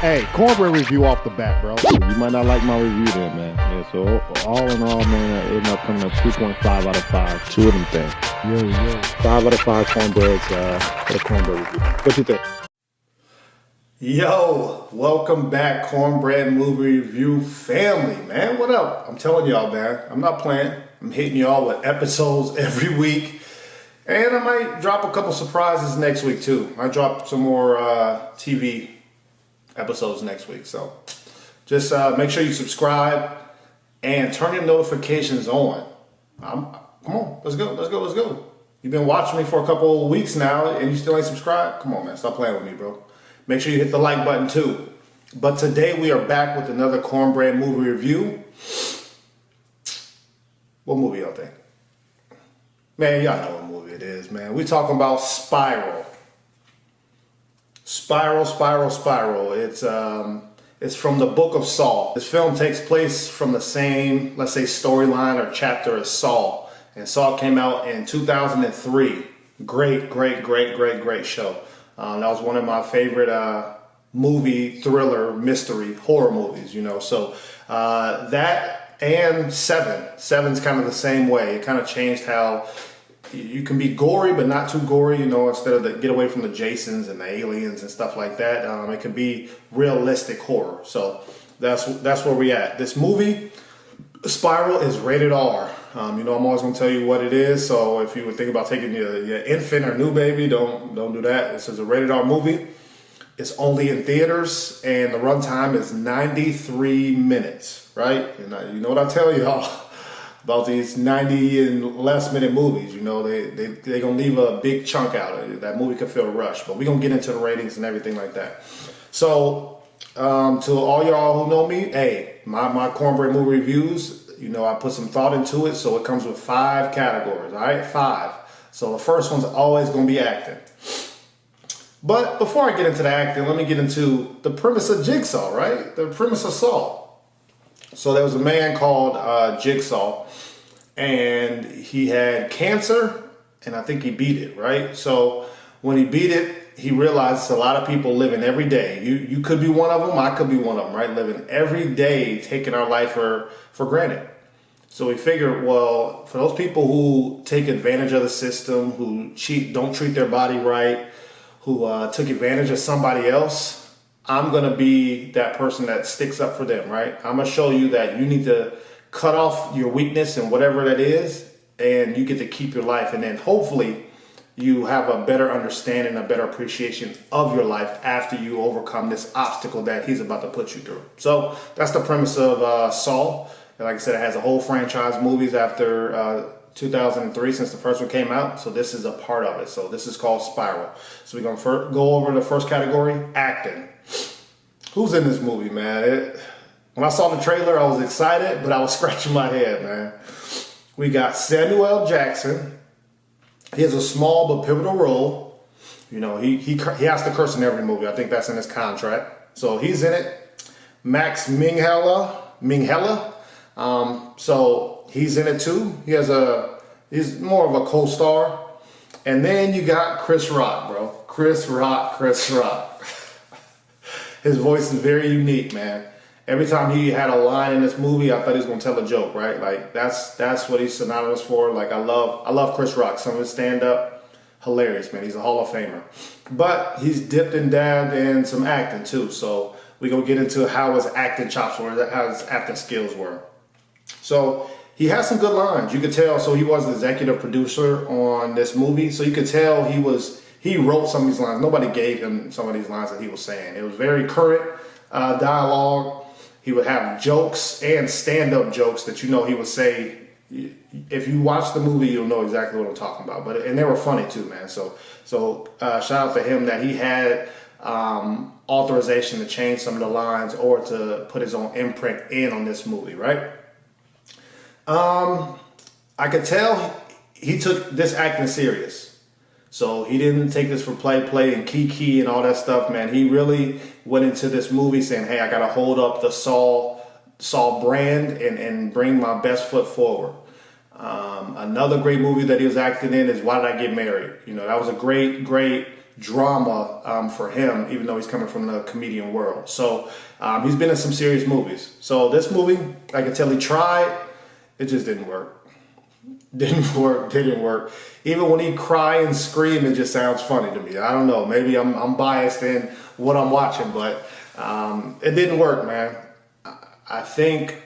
Hey, Cornbread review off the bat, bro. You might not like my review then, man. Yeah, so all in all, man, I ended up coming up 2.5 out of 5. Two of them things. Yo. 5 out of 5 cornbreads for the cornbread review. What you think? Yo, welcome back, Cornbread Movie Review family, man. What up? I'm telling y'all, man, I'm not playing. I'm hitting y'all with episodes every week. And I might drop a couple surprises next week, too. I drop some more TV episodes next week. So just make sure you subscribe and turn your notifications on. Come on, let's go. You've been watching me for a couple of weeks now and you still ain't subscribed? Come on, man, stop playing with me, bro. Make sure you hit the like button too. But today we are back with another Cornbread Movie Review. What movie y'all think? Man, y'all know what movie it is, man. We talking about Spiral. Spiral. It's from the Book of Saw. This film takes place from the same, let's say, storyline or chapter as Saw. And Saw came out in 2003. Great show. That was one of my favorite movie, thriller, mystery, horror movies, you know. So that and Seven. Seven's kind of the same way. It kind of changed how you can be gory, but not too gory, you know, instead of get away from the Jasons and the aliens and stuff like that. It can be realistic horror. So that's where we at. This movie, Spiral, is rated R. You know, I'm always going to tell you what it is. So if you would think about taking your infant or new baby, don't do that. This is a rated R movie. It's only in theaters, and the runtime is 93 minutes, right? And you know what I tell y'all about these 90 and less minute movies. You know, they going to leave a big chunk out. That movie could feel rushed, but we're going to get into the ratings and everything like that. So to all y'all who know me, hey, my Cornbread Movie Reviews, you know, I put some thought into it, so it comes with 5 categories, all right? 5. So the first one's always going to be acting. But before I get into the acting, let me get into the premise of Jigsaw, right? The premise of Saw. So there was a man called Jigsaw, and he had cancer, and I think he beat it, right? So when he beat it, he realized a lot of people living every day. You could be one of them, I could be one of them, right? Living every day, taking our life for granted. So we figured, well, for those people who take advantage of the system, who cheat, don't treat their body right, who took advantage of somebody else, I'm going to be that person that sticks up for them, right? I'm going to show you that you need to cut off your weakness and whatever that is, and you get to keep your life. And then hopefully you have a better understanding, a better appreciation of your life after you overcome this obstacle that he's about to put you through. So that's the premise of Saw. Like I said, it has a whole franchise of movies after 2003 since the first one came out. So this is a part of it. So this is called Spiral. So we're going to go over the first category, acting. Who's in this movie, man? When I saw the trailer, I was excited, but I was scratching my head, man. We got Samuel L. Jackson. He has a small but pivotal role. You know, he has to curse in every movie. I think that's in his contract. So he's in it. Max Minghella. So he's in it too. He's more of a co-star. And then you got Chris Rock, bro. Chris Rock. His voice is very unique, man. Every time he had a line in this movie, I thought he was gonna tell a joke, right? Like that's what he's synonymous for. Like I love Chris Rock. Some of his stand-up, hilarious, man. He's a Hall of Famer. But he's dipped and dabbed in some acting too. So we're gonna get into how his acting chops were, how his acting skills were. So he has some good lines. You could tell. So he was the executive producer on this movie. So you could tell he wrote some of these lines. Nobody gave him some of these lines that he was saying. It was very current dialogue. He would have jokes and stand-up jokes that you know he would say. If you watch the movie, you'll know exactly what I'm talking about. And they were funny too, man. So shout out to him that he had authorization to change some of the lines or to put his own imprint in on this movie, right? I could tell he took this acting serious. So he didn't take this for play and kiki and all that stuff, man. He really went into this movie saying, hey, I got to hold up the Saw brand and bring my best foot forward. Another great movie that he was acting in is Why Did I Get Married? You know, that was a great drama for him, even though he's coming from the comedian world. So he's been in some serious movies. So this movie, I can tell he tried. It just didn't work. Didn't work. Even when he cry and scream, it just sounds funny to me. I don't know. Maybe I'm biased in what I'm watching, but it didn't work, man. I think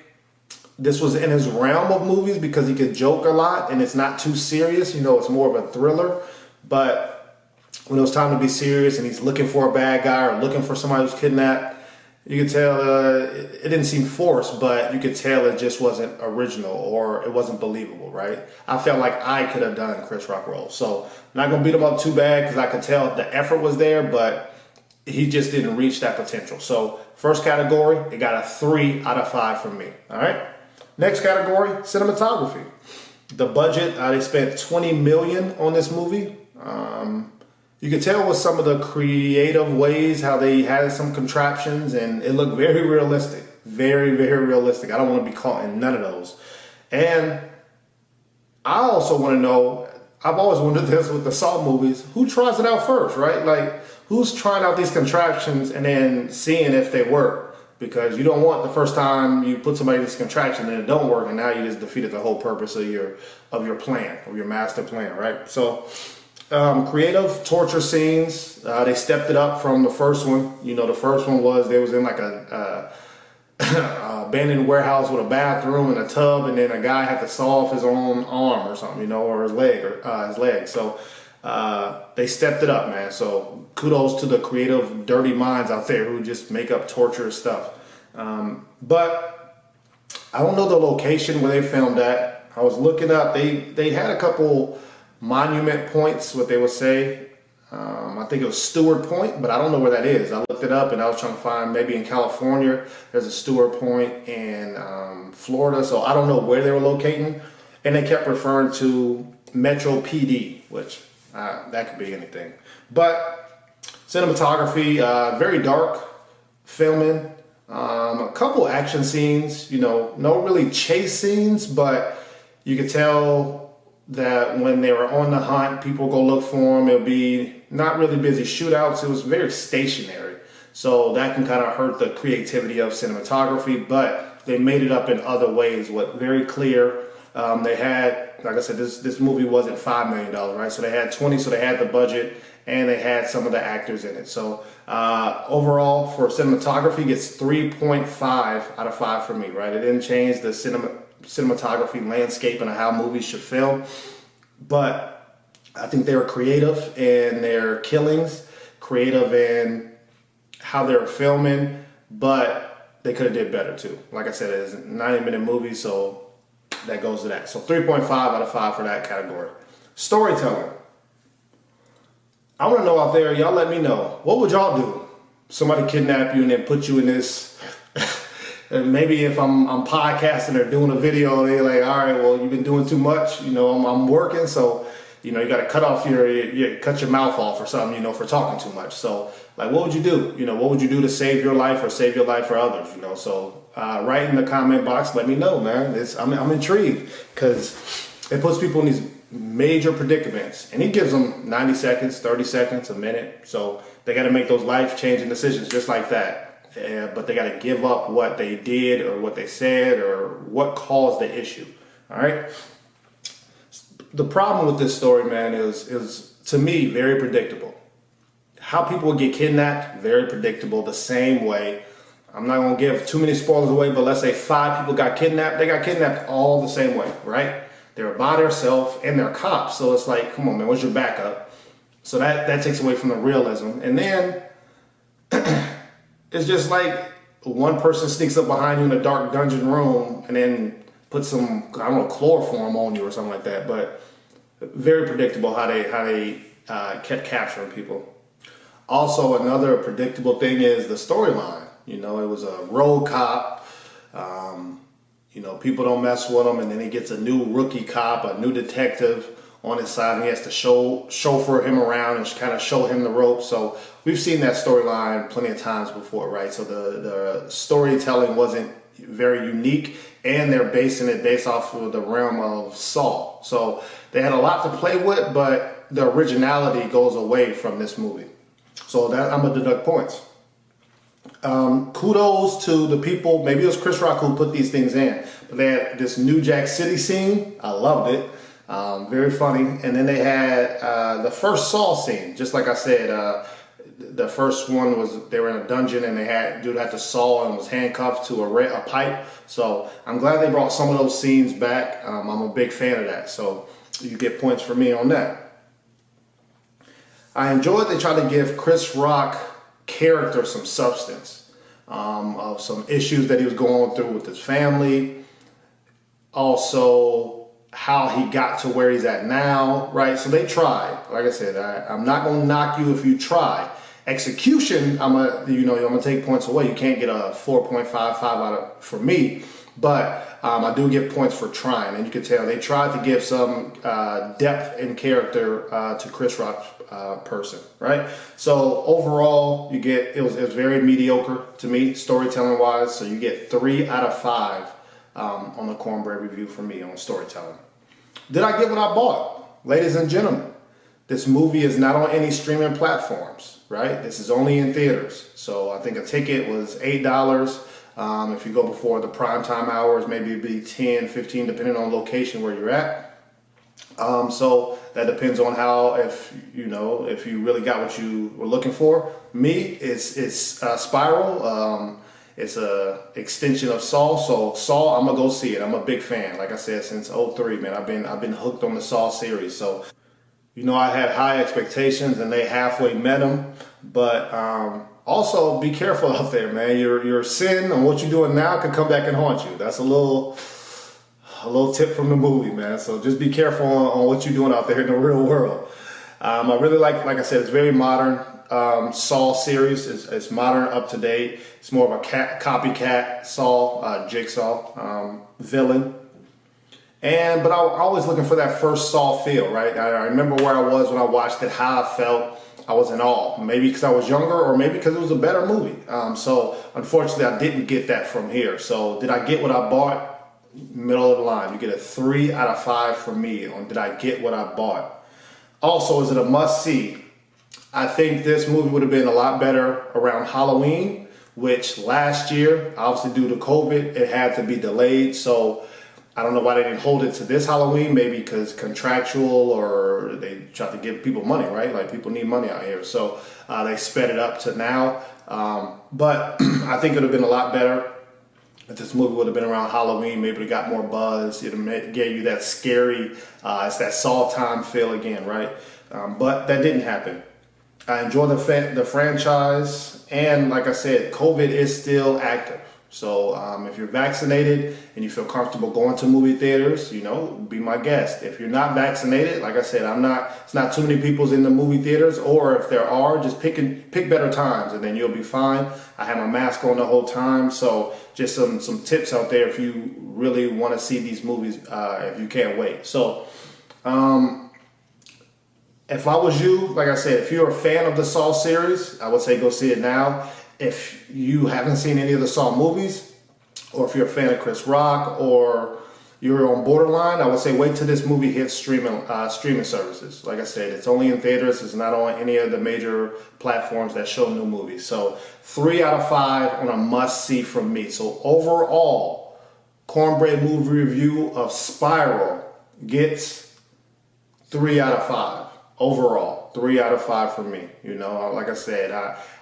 this was in his realm of movies because he could joke a lot and it's not too serious. You know, it's more of a thriller. But when it was time to be serious and he's looking for a bad guy or looking for somebody who's kidnapped, you could tell it didn't seem forced, but you could tell it just wasn't original or it wasn't believable, right? I felt like I could have done Chris Rock role. So I'm not going to beat him up too bad because I could tell the effort was there, but he just didn't reach that potential. So first category, it got a 3 out of 5 from me, all right? Next category, cinematography. The budget, they spent $20 million on this movie. You could tell with some of the creative ways how they had some contraptions and it looked very realistic. Very, very realistic. I don't want to be caught in none of those. And I also want to know, I've always wondered this with the Saw movies, who tries it out first, right? Like, who's trying out these contraptions and then seeing if they work? Because you don't want the first time you put somebody in this contraption and it don't work and now you just defeated the whole purpose of your plan, of your master plan, right? So creative torture scenes, they stepped it up from the first one. You know, the first one was they was in like a abandoned warehouse with a bathroom and a tub, and then a guy had to saw off his own arm or something, you know, or his leg. So they stepped it up, man. So kudos to the creative, dirty minds out there who just make up torturous stuff. But I don't know the location where they filmed that. I was looking up. They had a couple monument points, what they would say. I think it was Stewart Point, but I don't know where that is. I looked it up and I was trying to find maybe in California. There's a Stewart Point in Florida, so I don't know where they were locating. And they kept referring to Metro PD, which that could be anything. But cinematography, very dark filming. A couple action scenes, you know, no really chase scenes, but you could tell that when they were on the hunt, people go look for them. It'll be not really busy shootouts. It was very stationary. So that can kind of hurt the creativity of cinematography, but they made it up in other ways. Very clear. They had, like I said, this movie wasn't $5 million, right? So they had 20, so they had the budget and they had some of the actors in it. So overall for cinematography, it gets 3.5 out of 5 for me, right? It didn't change the cinematography landscape and how movies should film, but I think they were creative in their killings, creative in how they were filming, but they could have did better too. Like I said, it's a 90-minute movie, so that goes to that. So 3.5 out of 5 for that category. Storytelling. I want to know out there, y'all let me know, what would y'all do? Somebody kidnap you and then put you in this and maybe if I'm podcasting or doing a video, they're like, all right, well, you've been doing too much. You know, I'm working, so, you know, you got to cut your mouth off or something, you know, for talking too much. So, like, what would you do? You know, what would you do to save your life or save your life for others? You know, so write in the comment box. Let me know, man. I'm intrigued because it puts people in these major predicaments, and he gives them 90 seconds, 30 seconds, a minute. So they got to make those life-changing decisions just like that. But they got to give up what they did or what they said or what caused the issue. All right. The problem with this story, man, is to me very predictable. How people get kidnapped, very predictable. The same way. I'm not gonna give too many spoilers away, but let's say 5 people got kidnapped. They got kidnapped all the same way, right? They were by themselves and they're cops. So it's like, come on, man, what's your backup? So that takes away from the realism. And then it's just like one person sneaks up behind you in a dark dungeon room and then puts some, I don't know, chloroform on you or something like that. But very predictable how they kept capturing people. Also, another predictable thing is the storyline. You know, it was a road cop. You know, people don't mess with him, and then he gets a new rookie cop, a new detective on his side, and he has to chauffeur him around and kind of show him the ropes. So we've seen that storyline plenty of times before, right? So the storytelling wasn't very unique, and they're based off of the realm of Saw. So they had a lot to play with, but the originality goes away from this movie. So that I'm gonna deduct points. Kudos to the people. Maybe it was Chris Rock who put these things in, but they had this New Jack City scene. I loved it. Very funny. And then they had the first Saw scene. Just like I said, the first one was they were in a dungeon and dude had to saw and was handcuffed to a pipe. So I'm glad they brought some of those scenes back. I'm a big fan of that. So you get points for me on that. I enjoyed they tried to give Chris Rock character some substance of some issues that he was going through with his family. Also, how he got to where he's at now, right? So they tried. Like I said, I'm not going to knock you if you try. Execution, I'm gonna take points away. You can't get a 4.55 for me, but I do give points for trying. And you can tell they tried to give some depth and character to Chris Rock's person, right? So overall, it was very mediocre to me, storytelling wise. So you get 3 out of 5 on the Cornbread review for me on storytelling. Did I get what I bought? Ladies and gentlemen, this movie is not on any streaming platforms, right? This is only in theaters. So I think a ticket was $8. If you go before the prime time hours, maybe it'd be 10, 15, depending on location where you're at. So that depends on how, if you really got what you were looking for. Me, it's Spiral. It's a extension of Saw. So Saw, I'm gonna go see it. I'm a big fan. Like I said, since 03, man, I've been hooked on the Saw series. So, I had high expectations and they halfway met them. But also be careful out there, man. Your sin and what you're doing now can come back and haunt you. That's a little tip from the movie, man. So just be careful on what you're doing out there in the real world. I really like I said, it's very modern. Saw series it's modern, up to date. It's more of a copycat Saw, Jigsaw villain. But I was always looking for that first Saw feel, right? I remember where I was when I watched it, how I felt. I was in awe. Maybe because I was younger, or maybe because it was a better movie. So unfortunately, I didn't get that from here. So did I get what I bought? Middle of the line. You get a 3 out of 5 from me on did I get what I bought. Also, is it a must see? I think this movie would have been a lot better around Halloween, which last year, obviously due to COVID, it had to be delayed. So I don't know why they didn't hold it to this Halloween, maybe because contractual, or they tried to give people money, right? Like, people need money out here. So they sped it up to now. But I think it would have been a lot better if this movie would have been around Halloween. Maybe it got more buzz. It gave you that scary, it's that Saw time feel again, right? But that didn't happen. I enjoy the franchise, and like I said, COVID is still active. So if you're vaccinated and you feel comfortable going to movie theaters, be my guest. If you're not vaccinated, like I said, it's not too many people in the movie theaters, or if there are, just pick better times and then you'll be fine. I have my mask on the whole time. So just some tips out there if you really want to see these movies, if you can't wait. So if I was you, like I said, if you're a fan of the Saw series, I would say go see it now. If you haven't seen any of the Saw movies, or if you're a fan of Chris Rock, or you're on borderline, I would say wait till this movie hits streaming services. Like I said, it's only in theaters. It's not on any of the major platforms that show new movies. So 3 out of 5 on a must-see from me. So overall, Cornbread Movie review of Spiral gets 3 out of 5. Overall, 3 out of 5 for me. Like I said,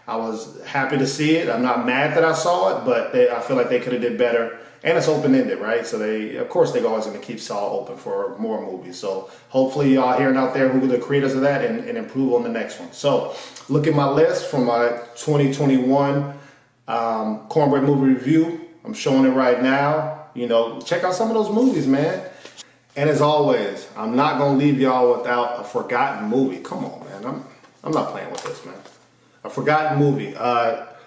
I was happy to see it. I'm not mad that I saw it, but I feel like they could have did better. And it's open-ended, right? So of course, they're always going to keep Saw open for more movies. So hopefully y'all hearing out there who are the creators of that and improve on the next one. So look at my list from my 2021 Cornbread Movie review. I'm showing it right now. Check out some of those movies, man. And as always, I'm not going to leave y'all without a forgotten movie. Come on, man. I'm not playing with this, man. A forgotten movie.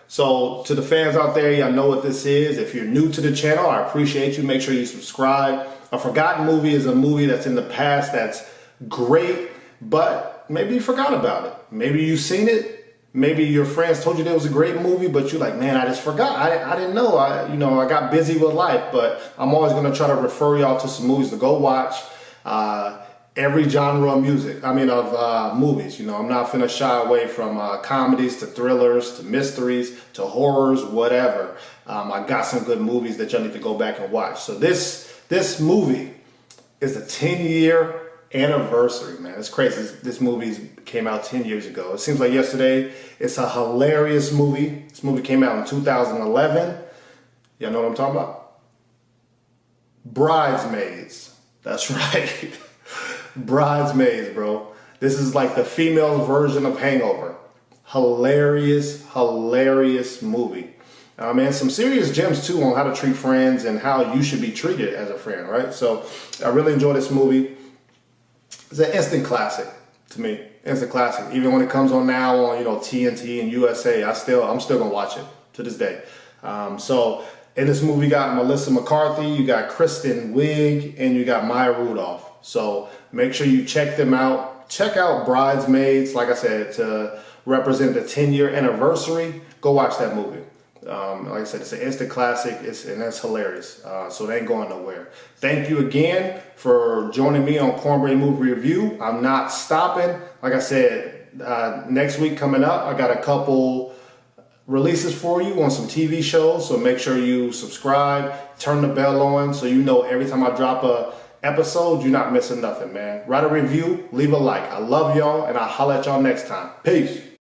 So to the fans out there, y'all know what this is. If you're new to the channel, I appreciate you. Make sure you subscribe. A forgotten movie is a movie that's in the past that's great, but maybe you forgot about it. Maybe you've seen it. Maybe your friends told you there was a great movie, but you're like, man, I just forgot. I didn't know. I got busy with life, but I'm always going to try to refer y'all to some movies to go watch. every genre of music. I mean, of movies. You know, I'm not finna shy away from comedies to thrillers to mysteries to horrors, whatever. I got some good movies that y'all need to go back and watch. So this movie is the 10-year anniversary, man. It's crazy. This movie came out 10 years ago. It seems like yesterday. It's a hilarious movie. This movie came out in 2011. Y'all know what I'm talking about? Bridesmaids. That's right. Bridesmaids, bro. This is like the female version of Hangover. Hilarious, hilarious movie. And some serious gems too on how to treat friends and how you should be treated as a friend, right? So I really enjoy this movie. It's an instant classic to me. Instant classic. Even when it comes on now on TNT and USA, I'm still gonna watch it to this day. So in this movie, you got Melissa McCarthy, you got Kristen Wiig, and you got Maya Rudolph. So make sure you check them out. Check out Bridesmaids, like I said, to represent the 10-year anniversary. Go watch that movie. Like I said, it's an instant classic, and that's hilarious. So it ain't going nowhere. Thank you again for joining me on Cornbread Movie Review. I'm not stopping. Like I said, next week coming up, I got a couple releases for you on some TV shows. So make sure you subscribe, turn the bell on, so you know every time I drop a episode, you're not missing nothing, man. Write a review, leave a like. I love y'all, and I'll holler at y'all next time. Peace.